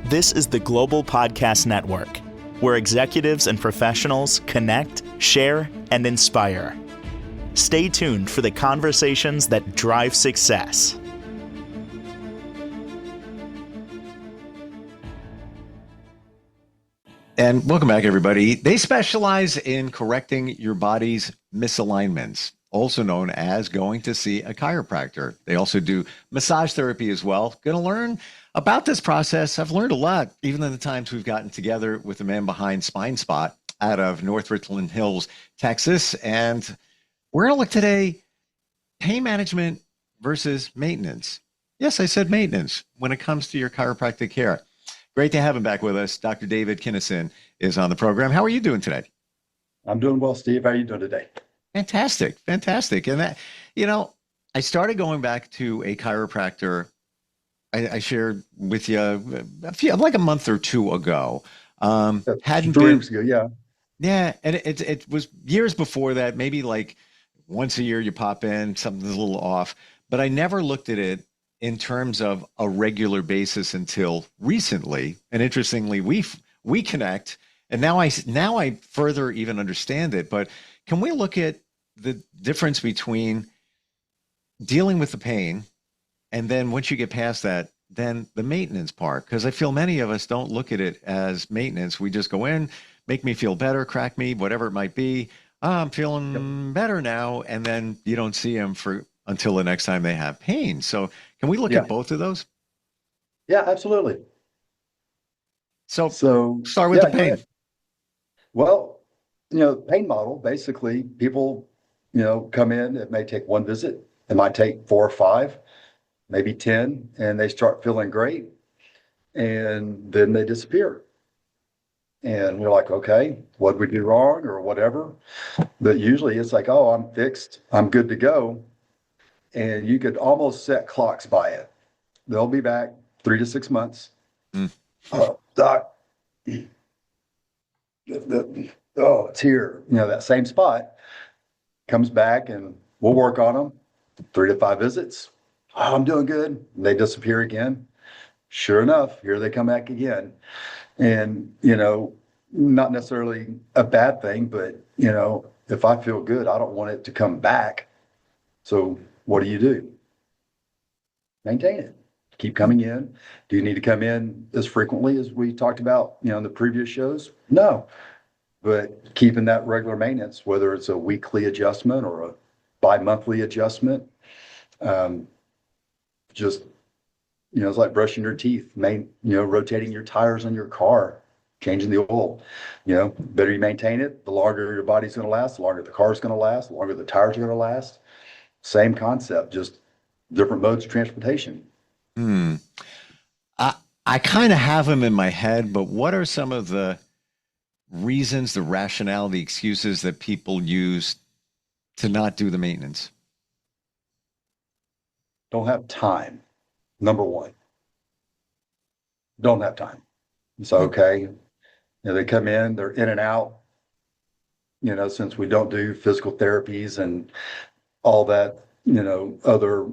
This is the Global Podcast Network, where executives and professionals connect, share, and inspire. Stay tuned for the conversations that drive success. And welcome back, everybody. They specialize in correcting your body's misalignments, also known as going to see a chiropractor. They also do massage therapy as well. Going to learn about this process. I've learned a lot, even in the times we've gotten together with the man behind Spine Spot out of North Richland Hills, Texas. And we're going to look today, pain management versus maintenance. Yes, I said maintenance when it comes to your chiropractic care. Great to have him back with us. Dr. David Kinnison is on the program. How are you doing today? I'm doing well, Steve. How are you doing today? Fantastic. Fantastic. And that, I started going back to a chiropractor. I shared with you like a month or two ago. Hadn't 3 weeks ago, yeah. Yeah, and it was years before that, maybe like once a year you pop in, something's a little off. But I never looked at it in terms of a regular basis until recently. And interestingly, we connect, and now I further even understand it. But can we look at the difference between dealing with the pain and then once you get past that, then the maintenance part? Because I feel many of us don't look at it as maintenance. We just go in, make me feel better, crack me, whatever it might be. I'm feeling better now. And then you don't see them until the next time they have pain. So can we look at both of those? Yeah, absolutely. So start with the pain. Well, pain model, basically people, come in, it may take one visit. It might take 4 or 5, maybe 10, and they start feeling great. And then they disappear. And we're like, okay, what did we do wrong or whatever? But usually it's like, oh, I'm fixed. I'm good to go. And you could almost set clocks by it. They'll be back 3 to 6 months. Doc, it's here. That same spot comes back and we'll work on them. 3 to 5 visits. Oh, I'm doing good. And they disappear again. Sure enough, here they come back again. And, not necessarily a bad thing, but, if I feel good, I don't want it to come back. So what do? Maintain it. Keep coming in. Do you need to come in as frequently as we talked about, in the previous shows? No. But keeping that regular maintenance, whether it's a weekly adjustment or a bi-monthly adjustment, just, it's like brushing your teeth, rotating your tires on your car, changing the oil. Better you maintain it, the longer your body's going to last, the longer the car's going to last, the longer the tires are going to last. Same concept, just different modes of transportation. I kind of have them in my head, but what are some of the reasons, the rationale, the excuses that people use to not do the maintenance? Don't have time. Number one. Don't have time. So, okay. They come in, they're in and out, since we don't do physical therapies and all that, other,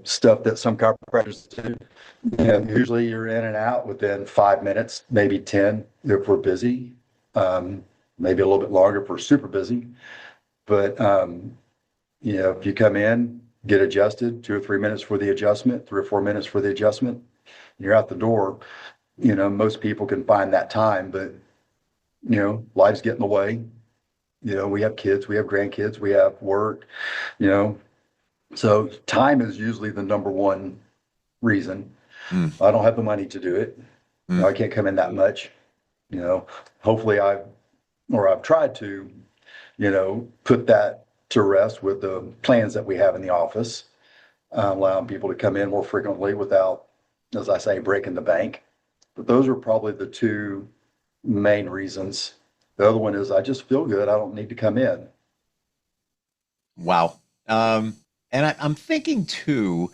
stuff that some chiropractors do. Usually you're in and out within 5 minutes, maybe 10 if we're busy, maybe a little bit longer if we're super busy. But, if you come in, get adjusted, 2 or 3 minutes for the adjustment, 3 or 4 minutes for the adjustment, you're out the door. Most people can find that time, but, lives get in the way. We have kids, we have grandkids, we have work, so time is usually the number one reason. I don't have the money to do it. I can't come in that much. Hopefully I've tried to, put that to rest with the plans that we have in the office, allowing people to come in more frequently without, as I say, breaking the bank. But those are probably the 2 main reasons. The other one is I just feel good. I don't need to come in. Wow. And I'm thinking too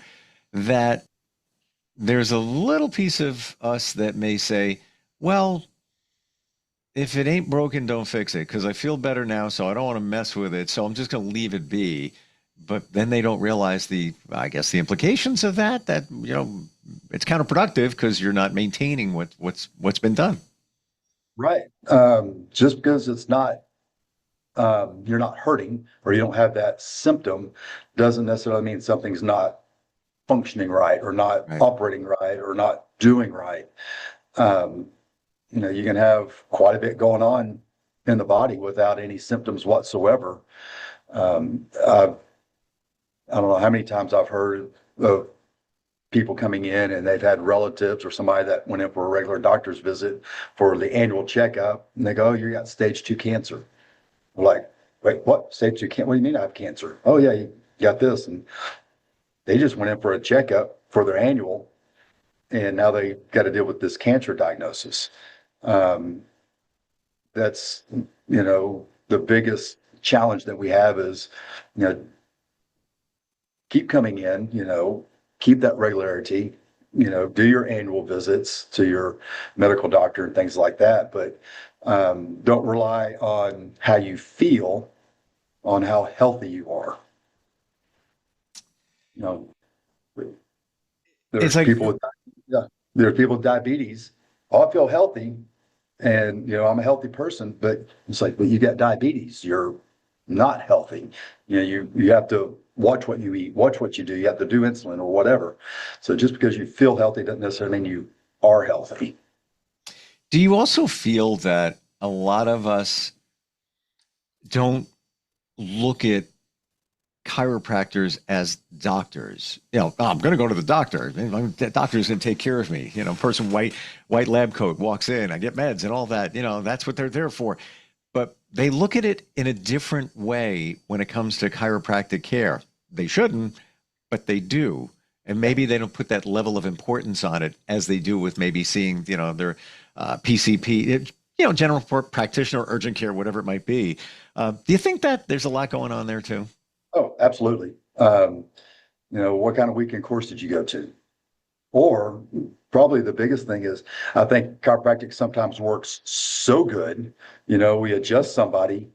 that there's a little piece of us that may say, well, if it ain't broken, don't fix it, because I feel better now, so I don't want to mess with it. So I'm just going to leave it be. but then they don't realize I guess the implications of that, it's counterproductive because you're not maintaining what's been done. Right. Just because it's not, you're not hurting or you don't have that symptom doesn't necessarily mean something's not functioning right or not Right. operating right or not doing right. Um, you can have quite a bit going on in the body without any symptoms whatsoever. Um, I, I don't know how many times I've heard of people coming in and they've had relatives or somebody that went in for a regular doctor's visit for the annual checkup, and they go, "Oh, you got stage 2 cancer." I'm like, "Wait, what? Stage 2 cancer? What do you mean I have cancer?" "Oh yeah, you got this." And they just went in for a checkup for their annual, and now they got to deal with this cancer diagnosis. Um, that's, the biggest challenge that we have is, you know, keep coming in, keep that regularity, do your annual visits to your medical doctor and things like that. But don't rely on how you feel, on how healthy you are. You know, It's there's like, people with, yeah, there's people with diabetes. Oh, I feel healthy and, I'm a healthy person, but it's like, but you got diabetes. You're not healthy. You have to watch what you eat, watch what you do. You have to do insulin or whatever. So just because you feel healthy doesn't necessarily mean you are healthy. do you also feel that a lot of us don't look at chiropractors as doctors? "Oh, I'm going to go to the doctor. The doctor's going to take care of me." Person, white lab coat, walks in, I get meds and all that. That's what they're there for. But they look at it in a different way when it comes to chiropractic care. They shouldn't, but they do. And maybe they don't put that level of importance on it as they do with maybe seeing, their PCP, general practitioner, urgent care, whatever it might be. Do you think that there's a lot going on there too? Oh, absolutely. What kind of weekend course did you go to? Or probably the biggest thing is I think chiropractic sometimes works so good. We adjust somebody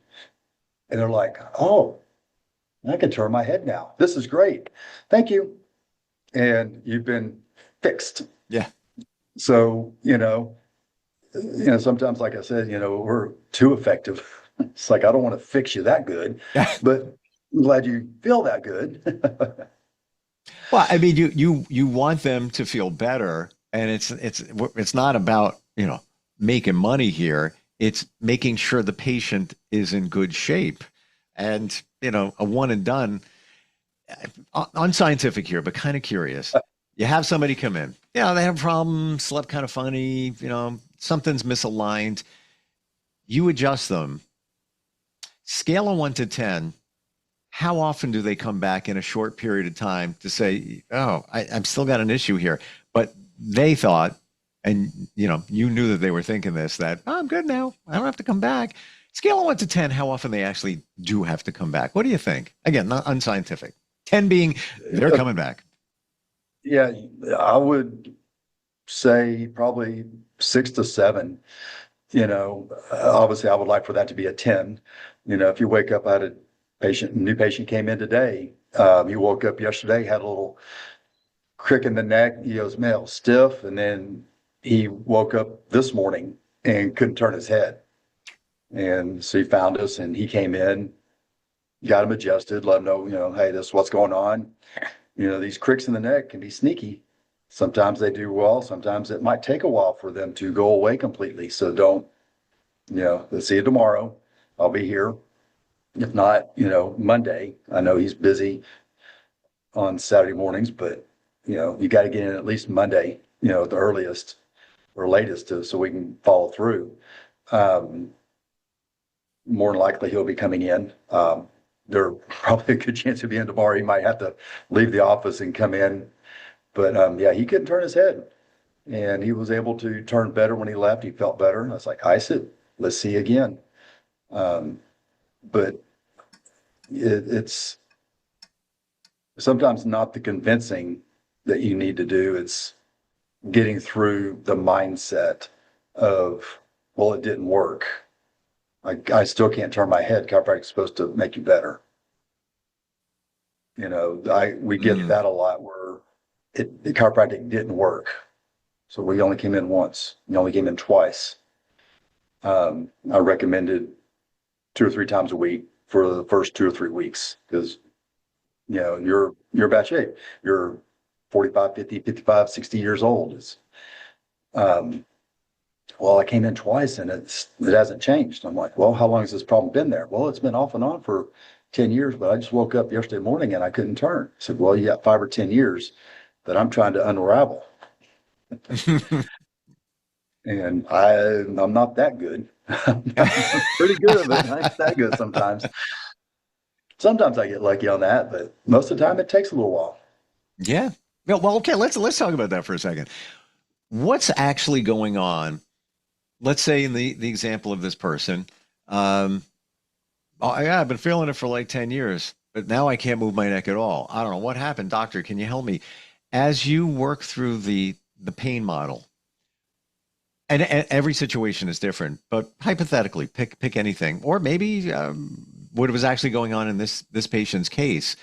and they're like, "Oh, I can turn my head now. This is great. Thank you." And you've been fixed. Yeah. So, sometimes, like I said, we're too effective. It's like, I don't want to fix you that good, but I'm glad you feel that good. Well, I mean, you want them to feel better, and it's not about, making money here. It's making sure the patient is in good shape, and a one and done. Unscientific here, but kind of curious. You have somebody come in. They have a problem, slept kind of funny. Something's misaligned. You adjust them. Scale of 1 to 10. How often do they come back in a short period of time to say, "Oh, I've still got an issue here"? But they thought, and you knew that they were thinking this, that, "Oh, I'm good now. I don't have to come back." Scale of 1 to 10, how often they actually do have to come back. What do you think? Again, not unscientific. 10 being they're coming back. Yeah, I would say probably 6 to 7. Obviously, I would like for that to be a 10. If you wake up, I had new patient came in today. He woke up yesterday, had a little crick in the neck. He goes, "Man, stiff." And then he woke up this morning and couldn't turn his head. And so he found us and he came in, got him adjusted, let him know, "Hey, this is what's going on." These cricks in the neck can be sneaky. Sometimes they do well. Sometimes it might take a while for them to go away completely. So don't, let's see you tomorrow. I'll be here. If not, Monday. I know he's busy on Saturday mornings, but you got to get in at least Monday, at the earliest or latest so we can follow through. Um, More than likely he'll be coming in. There's probably a good chance he'll be in tomorrow. He might have to leave the office and come in. But yeah, he couldn't turn his head. And he was able to turn better when he left. He felt better. And I was like, "I said, let's see again." Um, but it's sometimes not the convincing that you need to do. It's getting through the mindset of, well, it didn't work. I still can't turn my head. Chiropractic is supposed to make you better. We get that a lot where the chiropractic didn't work. So we only came in once. We only came in twice. I recommended 2 or 3 times a week for the first 2 or 3 weeks because, you're in bad shape. You're 45, 50, 55, 60 years old. Um, well, I came in twice and it hasn't changed. I'm like, well, how long has this problem been there? Well, it's been off and on for 10 years, but I just woke up yesterday morning and I couldn't turn. I said, well, you got 5 or 10 years that I'm trying to unravel. And I'm not that good. I'm pretty good at it. I ain't that good sometimes. Sometimes I get lucky on that, but most of the time it takes a little while. Yeah. Well, okay. Let's talk about that for a second. What's actually going on? Let's say in the example of this person, oh yeah, I've been feeling it for like 10 years, but now I can't move my neck at all. I don't know what happened. Doctor, can you help me? As you work through the pain model, and every situation is different, but hypothetically, pick anything, or maybe what was actually going on in this patient's case.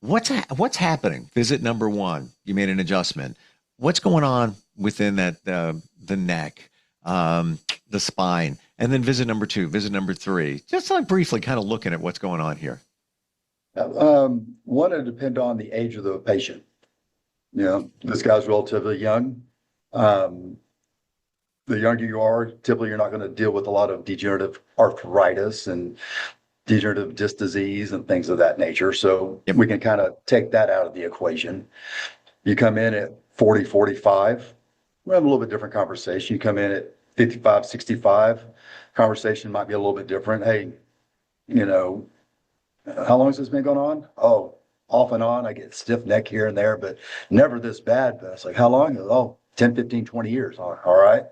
What's happening? Visit number one, you made an adjustment. What's going on within that the neck, the spine, and then visit number two, visit number three? Just like briefly, kind of looking at what's going on here. One, it depend on the age of the patient. This guy's relatively young. The younger you are, typically you're not going to deal with a lot of degenerative arthritis and degenerative disc disease and things of that nature. So we can kind of take that out of the equation. You come in at 40, 45, we have a little bit different conversation. You come in at 55, 65, conversation might be a little bit different. Hey, how long has this been going on? Oh, off and on. I get stiff neck here and there, but never this bad. But it's like, how long? Oh, 10, 15, 20 years. All right.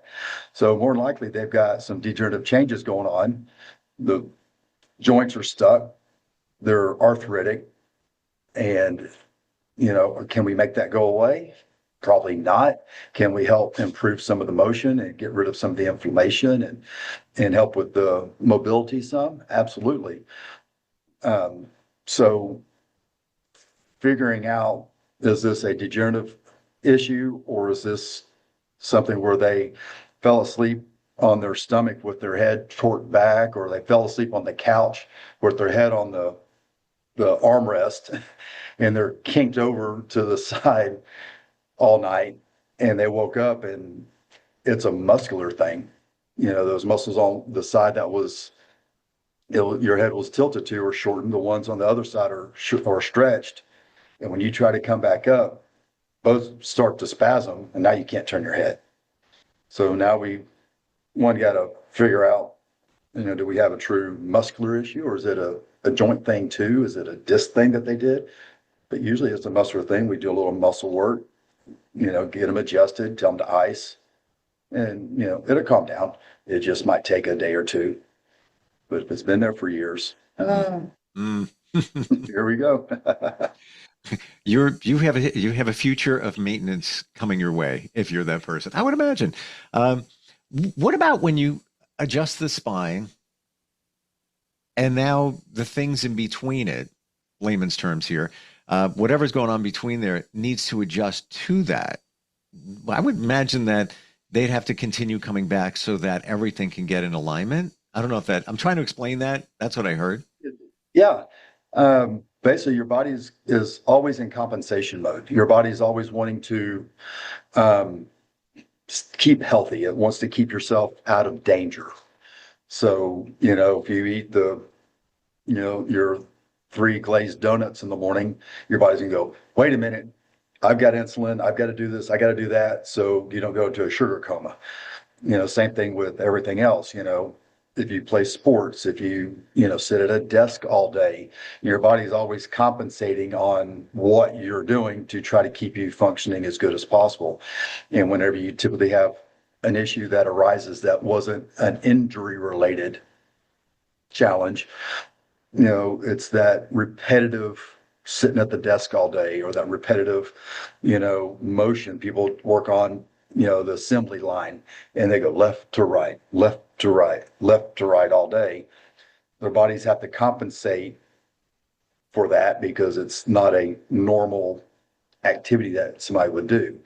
So more than likely, they've got some degenerative changes going on. The joints are stuck. They're arthritic. And, can we make that go away? Probably not. Can we help improve some of the motion and get rid of some of the inflammation and help with the mobility some? Absolutely. So figuring out, is this a degenerative issue or is this something where they fell asleep on their stomach with their head torqued back, or they fell asleep on the couch with their head on the armrest and they're kinked over to the side all night and they woke up and it's a muscular thing. Those muscles on the side that your head was tilted to or shortened. The ones on the other side are stretched. And when you try to come back up, both start to spasm and now you can't turn your head. So now we got to figure out, do we have a true muscular issue or is it a joint thing too? Is it a disc thing that they did? But usually it's a muscular thing. We do a little muscle work, get them adjusted, tell them to ice, and, it'll calm down. It just might take a day or two. But if it's been there for years, here we go. You have a future of maintenance coming your way if you're that person, I would imagine. What about when you adjust the spine and now the things in between it, layman's terms here, whatever's going on between there needs to adjust to that? I would imagine that they'd have to continue coming back so that everything can get in alignment. I don't know if I'm trying to explain that. That's what I heard. Yeah. Basically, your body is always in compensation mode. Your body is always wanting to keep healthy. It wants to keep yourself out of danger. So, if you eat your 3 glazed donuts in the morning, your body's gonna go, wait a minute, I've got insulin, I've got to do this, I got to do that. So you don't go into a sugar coma. Same thing with everything else. If you play sports, if you sit at a desk all day, your body's always compensating on what you're doing to try to keep you functioning as good as possible. And whenever you typically have an issue that arises that wasn't an injury related challenge, it's that repetitive sitting at the desk all day, or that repetitive, motion. People work on, the assembly line and they go left to right, left to right, left to right all day. Their bodies have to compensate for that because it's not a normal activity that somebody would do.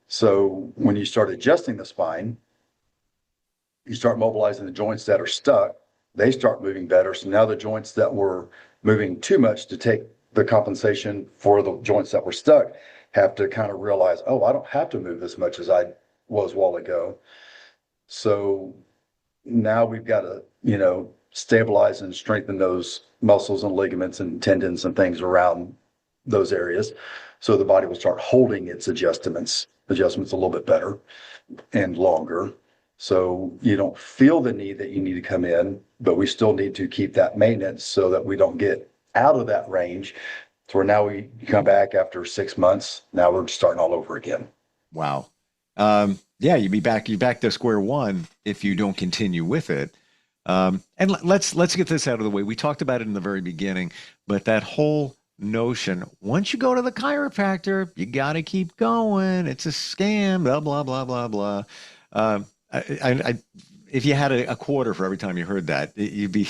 So when you start adjusting the spine, you start mobilizing the joints that are stuck, they start moving better. So now the joints that were moving too much to take the compensation for the joints that were stuck have to kind of realize, oh, I don't have to move as much as I was a while ago. So now we've got to, stabilize and strengthen those muscles and ligaments and tendons and things around those areas. So the body will start holding its adjustments a little bit better and longer. So you don't feel the need that you need to come in, but we still need to keep that maintenance so that we don't get out of that range to where now we come back after 6 months. Now we're starting all over again. Wow. Yeah, you're back to square one if you don't continue with it. And let's get this out of the way. We talked about it in the very beginning, but that whole notion, once you go to the chiropractor, you got to keep going. It's a scam, blah, blah, blah, blah, blah. If you had a quarter for every time you heard that, you'd be,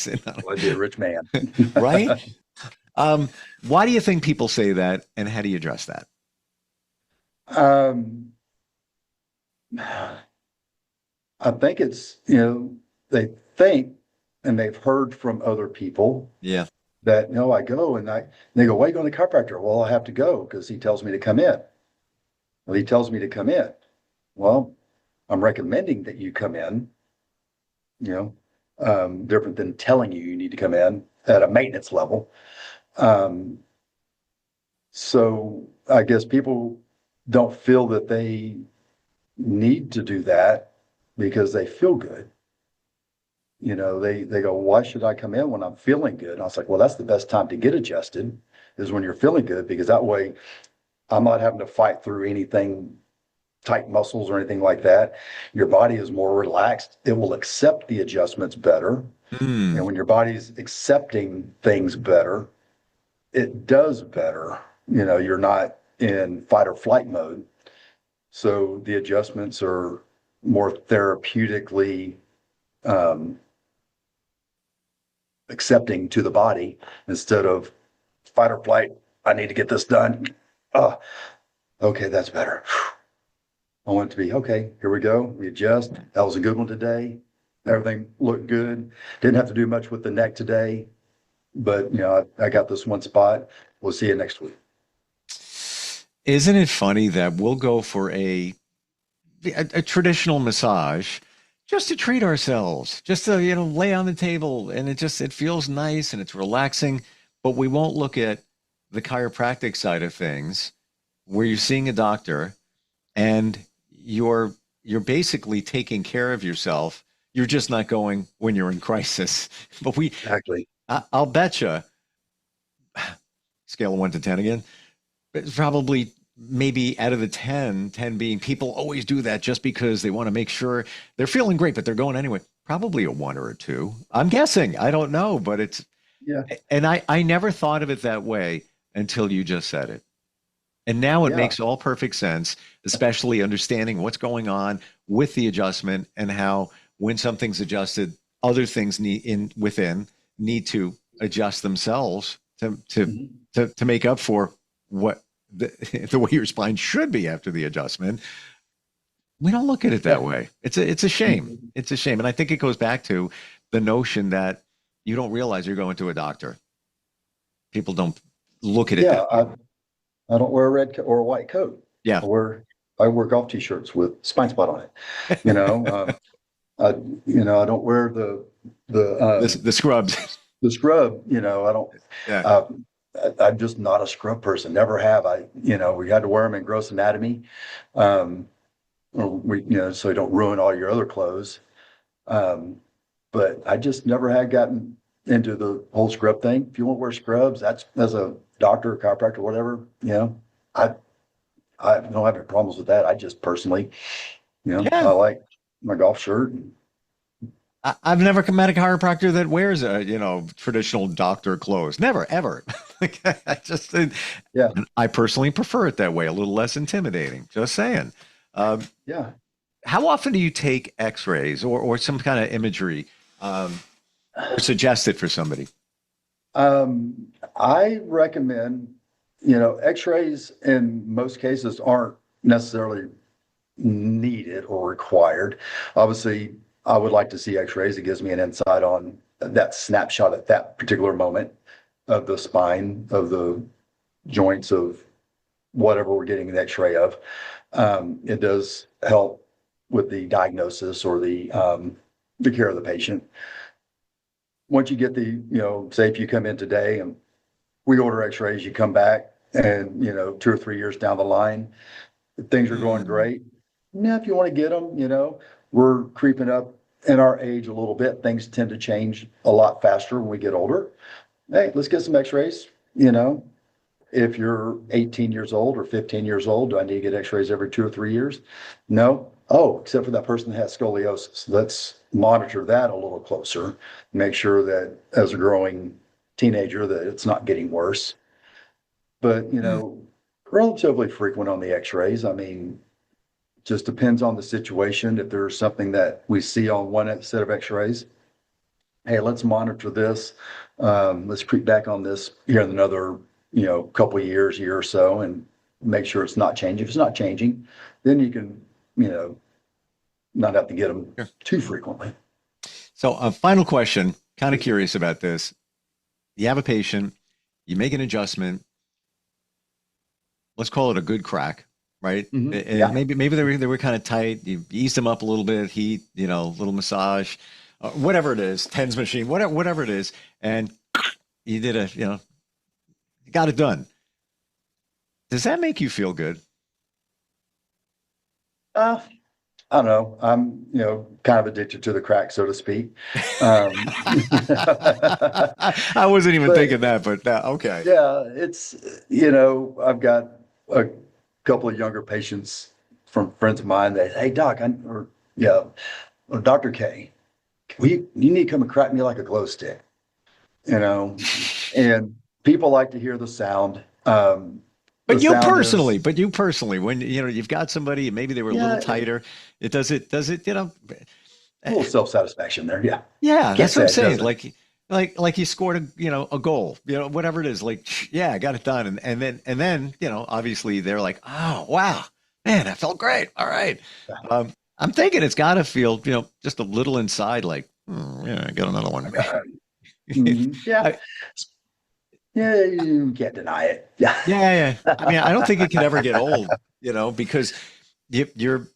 Well, I'd be a rich man. right? Why do you think people say that, and how do you address that? I think it's, they think, and they've heard from other people Yeah. that, I go and they go, why are you going to the chiropractor? Well, I have to go because he tells me to come in. Well, he tells me to come in. Well, I'm recommending that you come in, different than telling you need to come in at a maintenance level. So I guess people don't feel that they need to do that because they feel good. They go, why should I come in when I'm feeling good? And I was like, well, that's the best time to get adjusted is when you're feeling good, because that way I'm not having to fight through anything, tight muscles or anything like that. Your body is more relaxed. It will accept the adjustments better. And when your body's accepting things better, it does better. You're not in fight or flight mode. So the adjustments are more therapeutically accepting to the body instead of fight or flight. I need to get this done. Oh, okay, that's better. I want it to be, okay, here we go. We adjust. That was a good one today. Everything looked good. Didn't have to do much with the neck today, but I got this one spot. We'll see you next week. Isn't it funny that we'll go for a traditional massage just to treat ourselves, just to, lay on the table, and it feels nice and it's relaxing, but we won't look at the chiropractic side of things where you're seeing a doctor and you're basically taking care of yourself. You're just not going when you're in crisis. But Exactly. I'll bet you, scale of 1 to 10 again, it's probably maybe out of the 10 being people always do that just because they want to make sure they're feeling great, but they're going anyway. Probably a 1 or a 2. I'm guessing. I don't know, but it's, Yeah. and I never thought of it that way until you just said it. And now it makes all perfect sense, especially understanding what's going on with the adjustment and how when something's adjusted, other things need to adjust themselves to make up for what the way your spine should be after the adjustment. We don't look at it that way. It's a shame. It's a shame. And I think it goes back to the notion that you don't realize you're going to a doctor. People don't look at it that way. I don't wear a red or a white coat. Yeah. I wear golf t-shirts with spine spot on it. I don't wear the scrubs. The scrub, I don't, Yeah. I'm just not a scrub person. Never have. We had to wear them in gross anatomy. So you don't ruin all your other clothes. But I just never had gotten into the whole scrub thing. If you want to wear scrubs, that's as a doctor, chiropractor, whatever, I don't have any problems with that. I just personally, I like my golf shirt. I've never met a chiropractor that wears traditional doctor clothes. Never, ever. I personally prefer it that way, a little less intimidating. Just saying. Yeah. How often do you take X-rays or some kind of imagery or suggest it for somebody? I recommend, x-rays in most cases aren't necessarily needed or required. Obviously, I would like to see x-rays. It gives me an insight on that snapshot at that particular moment of the spine, of the joints, of whatever we're getting an x-ray of. It does help with the diagnosis or the care of the patient. Once you get say if you come in today and we order x-rays, you come back and, 2 or 3 years down the line, things are going great. Now, if you want to get them, we're creeping up in our age a little bit. Things tend to change a lot faster when we get older. Hey, let's get some x-rays. If you're 18 years old or 15 years old, do I need to get x-rays every 2 or 3 years? No. Oh, except for that person that has scoliosis. Let's monitor that a little closer. Make sure that as a growing teenager that it's not getting worse. But, relatively frequent on the x-rays. I mean, just depends on the situation. If there's something that we see on one set of x-rays, hey, let's monitor this. Let's creep back on this here in another, couple of years, year or so, and make sure it's not changing. If it's not changing, then you can, not have to get them too frequently. So a final question, kind of curious about this. You have a patient, you make an adjustment. Let's call it a good crack, right? Mm-hmm. Yeah. Maybe they were kind of tight. You eased them up a little bit, heat, little massage, whatever it is, TENS machine, whatever it is, and you did you got it done. Does that make you feel good? I don't know. I'm, kind of addicted to the crack, so to speak. I wasn't even thinking that, but okay. Yeah, it's, I've got a couple of younger patients from friends of mine that, hey, doc, or Dr. K, you need to come and crack me like a glow stick, and people like to hear the sound. But you personally, when you've got somebody, maybe they were a little tighter. Does it, a little self-satisfaction there. Yeah. Yeah. That's what I'm saying. Like you scored a goal, whatever it is, I got it done. And then, obviously they're like, oh, wow, man, that felt great. All right. I'm thinking it's got to feel, just a little inside, like, I got another one. Yeah. Yeah, you can't deny it. Yeah. I mean, I don't think it can ever get old, because you're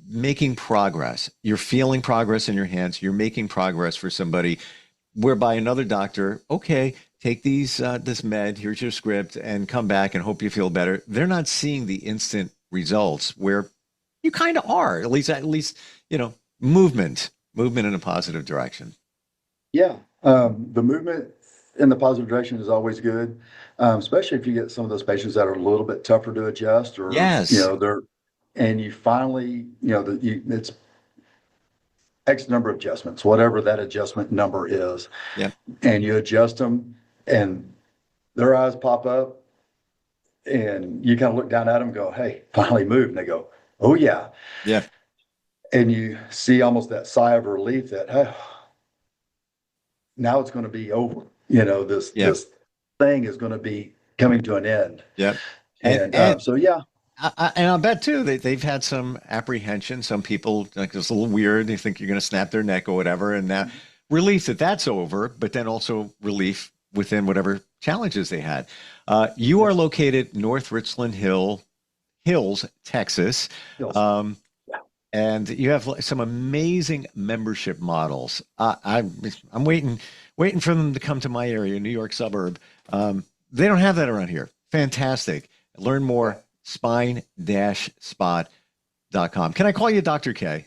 making progress. You're feeling progress in your hands. You're making progress for somebody, whereby another doctor, okay, take this med, here's your script, and come back and hope you feel better. They're not seeing the instant results where you kind of are, at least, movement in a positive direction. Yeah. The movement in the positive direction is always good, especially if you get some of those patients that are a little bit tougher to adjust, or and you finally, it's X number of adjustments, whatever that adjustment number is, and you adjust them, and their eyes pop up, and you kind of look down at them and go, "Hey, finally moved," and they go, "Oh yeah," and you see almost that sigh of relief that, hey, now it's going to be over. This thing is going to be coming to an end. Yeah. And so, yeah. And I'll bet too, they've had some apprehension. Some people, like, it's a little weird. They think you're going to snap their neck or whatever. And relief that that's over, but then also relief within whatever challenges they had. You are located North Richland Hills, Texas. And you have some amazing membership models. I'm waiting for them to come to my area, New York suburb. They don't have that around here. Fantastic. Learn more, spine-spot.com. Can I call you Dr. K?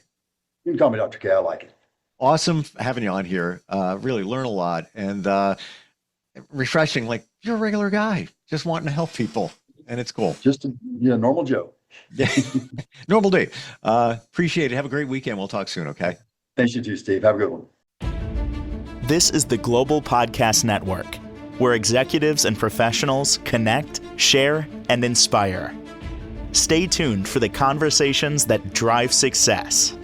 You can call me Dr. K. I like it. Awesome having you on here. Really learn a lot, and refreshing. Like, you're a regular guy, just wanting to help people, and it's cool. Just a normal Joe. Yeah, normal day. Appreciate it. Have a great weekend. We'll talk soon, okay? Thanks, you too, Steve. Have a good one. This is the Global Podcast Network, where executives and professionals connect, share, and inspire. Stay tuned for the conversations that drive success.